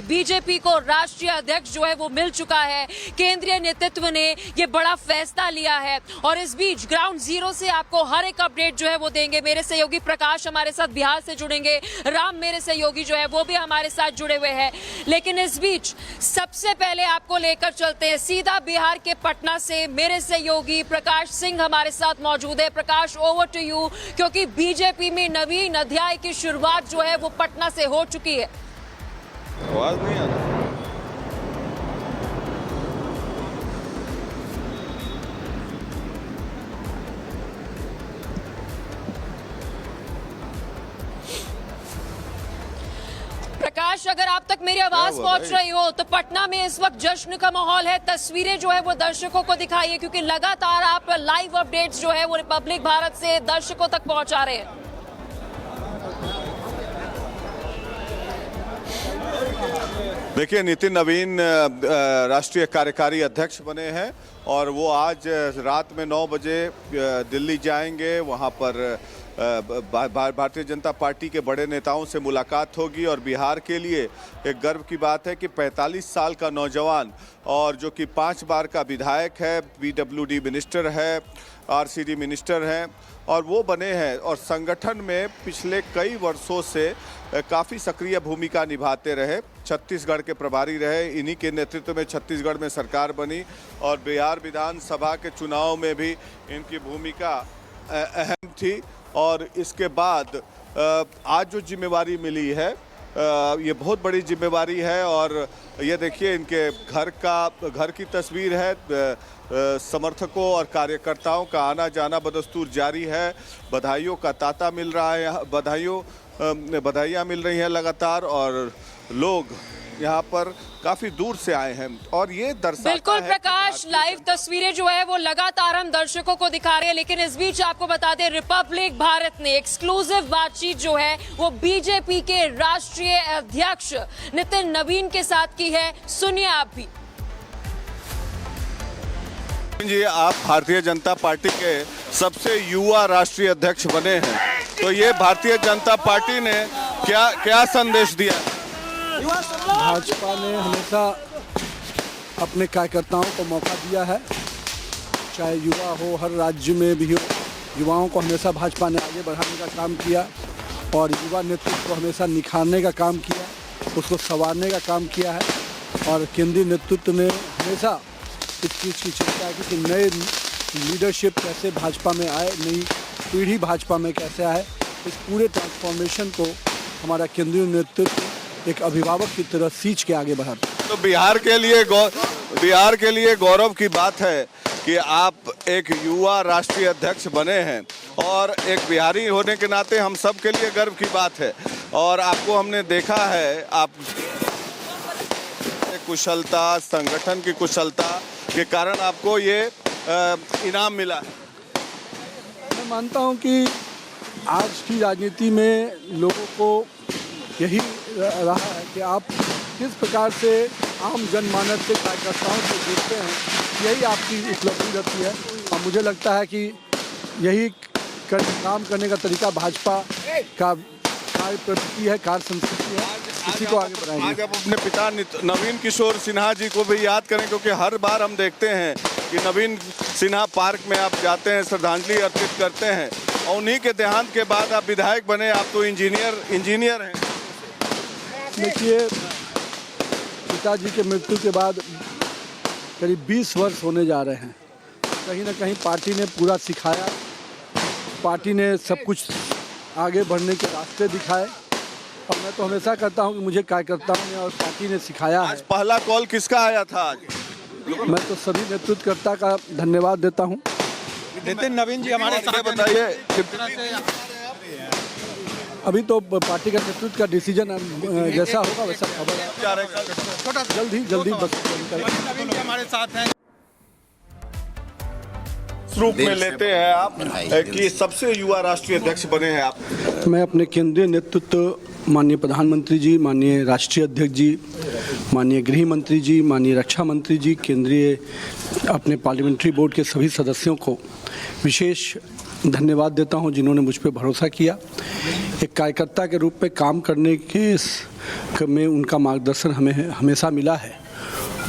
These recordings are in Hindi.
बीजेपी को राष्ट्रीय अध्यक्ष जो है वो मिल चुका है। केंद्रीय नेतृत्व ने ये बड़ा फैसला लिया है और इस बीच ग्राउंड जीरो से आपको हर एक अपडेट जो है वो देंगे। मेरे सहयोगी प्रकाश हमारे साथ बिहार से जुड़ेंगे, राम मेरे सहयोगी जो है वो भी हमारे साथ जुड़े हुए हैं। लेकिन इस बीच सबसे पहले आपको लेकर चलते हैं सीधा बिहार के पटना से। मेरे सहयोगी प्रकाश सिंह हमारे साथ मौजूद है। प्रकाश, ओवर टू यू, क्योंकि बीजेपी में नवीन अध्याय की शुरुआत जो है वो पटना से हो चुकी है। आवाज नहीं आ रहा। प्रकाश, अगर आप तक मेरी आवाज पहुंच रही हो तो पटना में इस वक्त जश्न का माहौल है। तस्वीरें जो है वो दर्शकों को दिखाइए, क्योंकि लगातार आप लाइव अपडेट्स जो है वो रिपब्लिक भारत से दर्शकों तक पहुंचा रहे हैं। देखिए, नितिन नवीन राष्ट्रीय कार्यकारी अध्यक्ष बने हैं और वो आज रात में 9 बजे दिल्ली जाएंगे। वहाँ पर भारतीय जनता पार्टी के बड़े नेताओं से मुलाकात होगी और बिहार के लिए एक गर्व की बात है कि 45 साल का नौजवान और जो कि 5 बार का विधायक है, PWD मिनिस्टर है, RCD मिनिस्टर हैं और वो बने हैं और संगठन में पिछले कई वर्षों से काफ़ी सक्रिय भूमिका निभाते रहे। छत्तीसगढ़ के प्रभारी रहे, इन्हीं के नेतृत्व में छत्तीसगढ़ में सरकार बनी और बिहार विधानसभा के चुनाव में भी इनकी भूमिका अहम थी। और इसके बाद आज जो जिम्मेवारी मिली है ये बहुत बड़ी जिम्मेवारी है और ये देखिए इनके घर की तस्वीर है। समर्थकों और कार्यकर्ताओं का आना जाना बदस्तूर जारी है। बधाइयों का तांता मिल रहा है, बधाइयाँ मिल रही हैं लगातार और लोग यहाँ पर काफी दूर से आए हैं और ये दर्शाता बिल्कुल है प्रकाश, लाइव तस्वीरें जो है वो लगातार हम दर्शकों को दिखा रहे हैं। लेकिन इस बीच आपको बता दें, रिपब्लिक भारत ने एक्सक्लूसिव बातचीत जो है वो बीजेपी के राष्ट्रीय अध्यक्ष नितिन नवीन के साथ की है। सुनिए आप भी। जी, आप भारतीय जनता पार्टी के सबसे युवा राष्ट्रीय अध्यक्ष बने हैं, तो ये भारतीय जनता पार्टी ने क्या संदेश दिया? भाजपा ने हमेशा अपने कार्यकर्ताओं को मौका दिया है, चाहे युवा हो, हर राज्य में भी हो। युवाओं को हमेशा भाजपा ने आगे बढ़ाने का काम किया और युवा नेतृत्व को हमेशा निखारने का काम किया, उसको संवारने का काम किया है। और केंद्रीय नेतृत्व ने हमेशा इस चीज़ की चिंता की कि नए लीडरशिप कैसे भाजपा में आए, नई पीढ़ी भाजपा में कैसे आए। इस पूरे ट्रांसफॉर्मेशन को हमारा केंद्रीय नेतृत्व एक अभिभावक की तरह सींच के आगे बढ़ाते हैं। तो बिहार के लिए गौरव की बात है कि आप एक युवा राष्ट्रीय अध्यक्ष बने हैं और एक बिहारी होने के नाते हम सब के लिए गर्व की बात है। और आपको हमने देखा है, आप कुशलता, संगठन की कुशलता के कारण आपको ये इनाम मिला है। मैं मानता हूँ कि आज की राजनीति में लोगों को यही रहा है कि आप किस प्रकार से आम जनमानस से कार्यकर्ताओं से जुड़ते हैं, यही आपकी उपलब्धि रहती है। और मुझे लगता है कि यही काम करने का तरीका भाजपा का कार्य प्रवृत्ति है, कार्य संस्कृति है, इसी को आगे बढ़ाएंगे। आज आप अपने पिता नवीन किशोर सिन्हा जी को भी याद करें, क्योंकि हर बार हम देखते हैं कि नवीन सिन्हा पार्क में आप जाते हैं, श्रद्धांजलि अर्पित करते हैं और उन्हीं के देहांत के बाद आप विधायक बने। आप तो इंजीनियर हैं। देखिए, पिताजी के मृत्यु के बाद करीब 20 वर्ष होने जा रहे हैं। कहीं ना कहीं पार्टी ने पूरा सिखाया, पार्टी ने सब कुछ आगे बढ़ने के रास्ते दिखाए और मैं तो हमेशा कहता हूं कि मुझे कार्यकर्ताओं ने और पार्टी ने सिखाया है। आज पहला कॉल किसका आया था? आज मैं तो सभी नेतृत्वकर्ता का धन्यवाद देता हूं। नितिन नवीन जी हमारे साथ बताइए। अभी तो पार्टी का नेतृत्व का डिसीजन जैसा होगा वैसा खबर जल्दी बस नवीन जी हमारे साथ हैं। रूप में लेते हैं आप कि सबसे युवा राष्ट्रीय अध्यक्ष बने हैं आप। मैं अपने केंद्रीय नेतृत्व माननीय प्रधानमंत्री जी, माननीय राष्ट्रीय अध्यक्ष जी, माननीय गृह मंत्री जी, माननीय रक्षा मंत्री जी, केंद्रीय अपने पार्लियामेंट्री बोर्ड के सभी सदस्यों को विशेष धन्यवाद देता हूं जिन्होंने मुझ पर भरोसा किया। एक कार्यकर्ता के रूप में काम करने में उनका मार्गदर्शन हमें हमेशा मिला है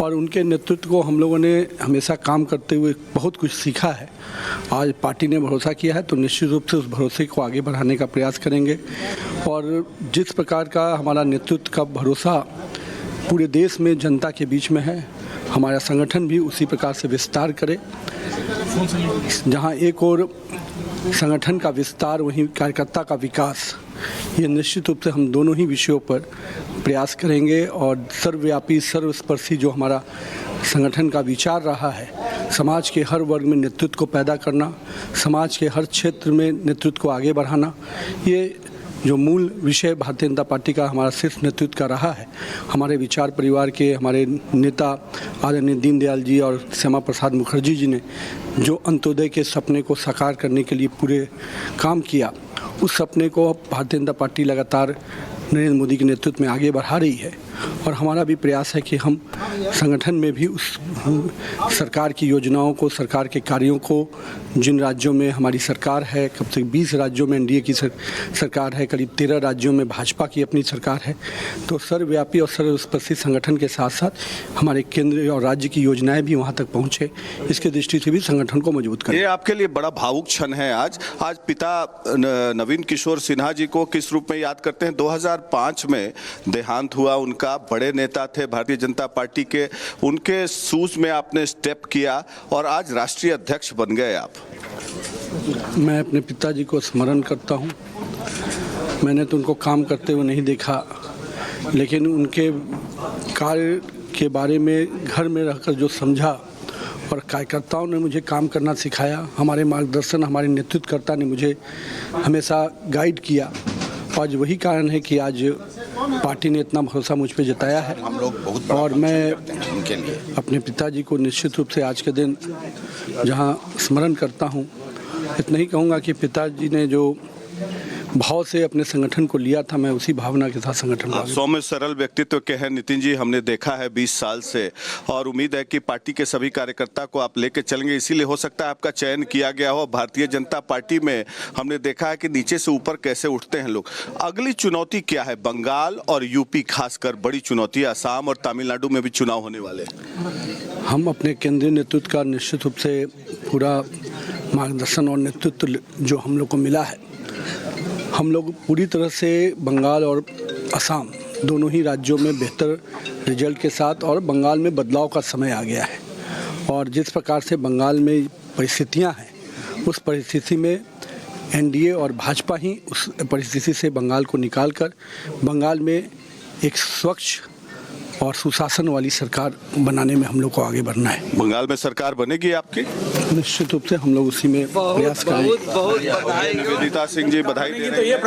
और उनके नेतृत्व को हम लोगों ने हमेशा काम करते हुए बहुत कुछ सीखा है। आज पार्टी ने भरोसा किया है तो निश्चित रूप से उस भरोसे को आगे बढ़ाने का प्रयास करेंगे और जिस प्रकार का हमारा नेतृत्व का भरोसा पूरे देश में जनता के बीच में है, हमारा संगठन भी उसी प्रकार से विस्तार करे। जहां एक और संगठन का विस्तार वहीं कार्यकर्ता का विकास, ये निश्चित रूप से हम दोनों ही विषयों पर प्रयास करेंगे और सर्वव्यापी सर्वस्पर्शी जो हमारा संगठन का विचार रहा है, समाज के हर वर्ग में नेतृत्व को पैदा करना, समाज के हर क्षेत्र में नेतृत्व को आगे बढ़ाना, ये जो मूल विषय भारतीय जनता पार्टी का हमारा शीर्ष नेतृत्व का रहा है। हमारे विचार परिवार के हमारे नेता आदरणीय दीनदयाल जी और श्यामा प्रसाद मुखर्जी जी ने जो अंत्योदय के सपने को साकार करने के लिए पूरे काम किया, उस सपने को भारतीय जनता पार्टी लगातार नरेंद्र मोदी के नेतृत्व में आगे बढ़ा रही है और हमारा भी प्रयास है कि हम संगठन में भी उस सरकार की योजनाओं को, सरकार के कार्यों को, जिन राज्यों में हमारी सरकार है, कब तक 20 राज्यों में एनडीए की सरकार है, करीब 13 राज्यों में भाजपा की अपनी सरकार है, तो सर्वव्यापी और सर्वस्पर्शी संगठन के साथ साथ हमारे केंद्र और राज्य की योजनाएं भी वहां तक पहुंचे, इसके दृष्टि से भी संगठन को मजबूत करें। ये आपके लिए बड़ा भावुक क्षण है। आज पिता नवीन किशोर सिन्हा जी को किस रूप में याद करते हैं? 2005 में देहांत हुआ उनका, बड़े नेता थे भारतीय जनता पार्टी के, उनके शूज में आपने स्टेप किया और आज राष्ट्रीय अध्यक्ष बन गए आप। मैं अपने पिताजी को स्मरण करता हूं। मैंने तो उनको काम करते हुए नहीं देखा, लेकिन उनके कार्य के बारे में घर में रहकर जो समझा और कार्यकर्ताओं ने मुझे काम करना सिखाया, हमारे मार्गदर्शन, हमारे नेतृत्वकर्ता ने मुझे हमेशा गाइड किया। आज वही कारण है कि आज पार्टी ने इतना भरोसा मुझ पे जताया है हम लोग बहुत और मैं उनके लिए अपने पिताजी को निश्चित रूप से आज के दिन जहां स्मरण करता हूं, इतना ही कहूँगा कि पिताजी ने जो भाव से अपने संगठन को लिया था, मैं उसी भावना के साथ संगठन को सौम्य सरल व्यक्तित्व के हैं नितिन जी, हमने देखा है 20 साल से और उम्मीद है कि पार्टी के सभी कार्यकर्ता को आप लेके चलेंगे, इसीलिए हो सकता है आपका चयन किया गया हो। भारतीय जनता पार्टी में हमने देखा है कि नीचे से ऊपर कैसे उठते हैं लोग। अगली चुनौती क्या है? बंगाल और यूपी खासकर बड़ी चुनौती, असम और तमिलनाडु में भी चुनाव होने वाले। हम अपने केंद्रीय नेतृत्व का निश्चित रूप से पूरा मार्गदर्शन और नेतृत्व जो हम लोग को मिला है, हम लोग पूरी तरह से बंगाल और असम दोनों ही राज्यों में बेहतर रिजल्ट के साथ, और बंगाल में बदलाव का समय आ गया है और जिस प्रकार से बंगाल में परिस्थितियां हैं, उस परिस्थिति में एनडीए और भाजपा ही उस परिस्थिति से बंगाल को निकालकर बंगाल में एक स्वच्छ और सुशासन वाली सरकार बनाने में हम लोग को आगे बढ़ना है। बंगाल में सरकार बनेगी आपकी? निश्चित रूप से हम लोग उसी में प्रयास करेंगे। निवेदिता सिंह जी बधाई दे रहे हैं।